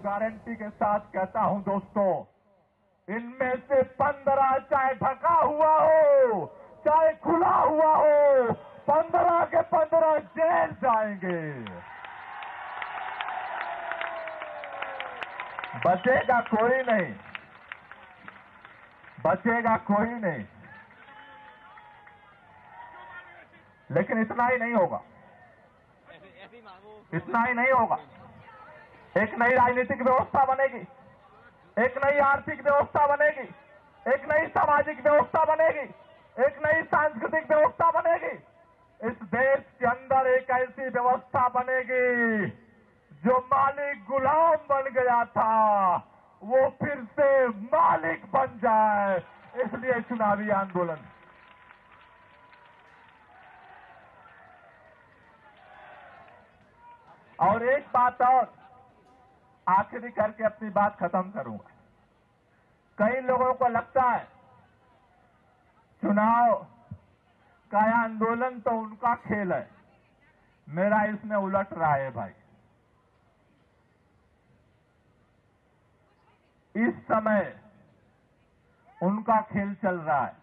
Guarantee के साथ कहता हूं दोस्तों, इनमें से 15 चाहे ढका हुआ हो चाहे खुला हुआ हो, 15 के 15 जेल जाएंगे। बचेगा कोई नहीं, बचेगा कोई नहीं। लेकिन इतना ही नहीं होगा, इतना ही नहीं होगा। एक नई राजनीतिक व्यवस्था बनेगी, एक नई आर्थिक व्यवस्था बनेगी, एक नई सामाजिक व्यवस्था बनेगी, एक नई सांस्कृतिक व्यवस्था बनेगी। इस देश के अंदर एक ऐसी व्यवस्था बनेगी जो मालिक गुलाम बन गया था वो फिर से मालिक बन जाए। इसलिए चुनावी आंदोलन। और एक बात और आखिरी करके अपनी बात खत्म करूंगा। कई लोगों को लगता है चुनाव का आंदोलन तो उनका खेल है, मेरा इसमें उलट रहा है भाई। इस समय उनका खेल चल रहा है,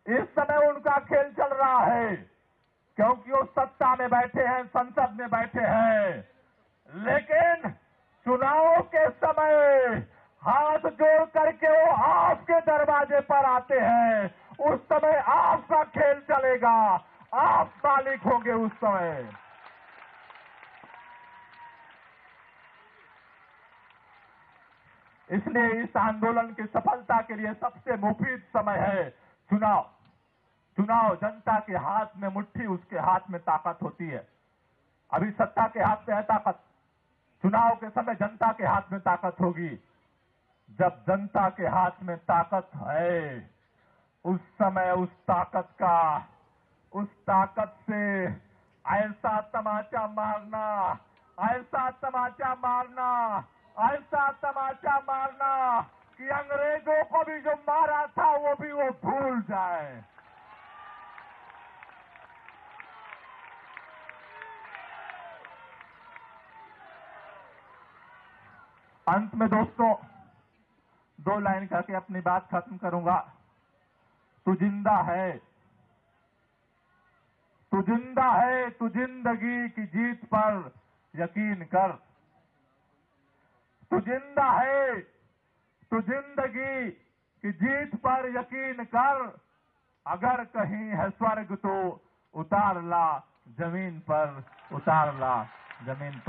इस समय उनका खेल चल रहा है, क्योंकि वो सत्ता में बैठे हैं, संसद में बैठे हैं। लेकिन चुनाव के समय हाथ जोड़ करके वो आपके दरवाजे पर आते हैं, उस समय आपका खेल चलेगा, आप मालिक होंगे उस समय। इसलिए इस आंदोलन की सफलता के लिए सबसे मुफीद समय है चुनाव। चुनाव जनता के हाथ में मुट्ठी, उसके हाथ में ताकत होती है। अभी सत्ता के हाथ में है ताकत, चुनाव के समय जनता के हाथ में ताकत होगी। जब जनता के हाथ में ताकत है, उस समय उस ताकत से ऐसा तमाचा मारना, ऐसा तमाचा मारना, ऐसा तमाचा मारना कि अंग्रेजों को भी जो मारा था वो भी वो भूल जाए। अंत में दोस्तों 2 लाइन करके अपनी बात खत्म करूंगा। तू जिंदा है, तू जिंदा है, तू जिंदगी की जीत पर यकीन कर। तू जिंदा है, तू जिंदगी की जीत पर यकीन कर। अगर कहीं है स्वर्ग तो उतार ला जमीन पर, उतार ला जमीन पर।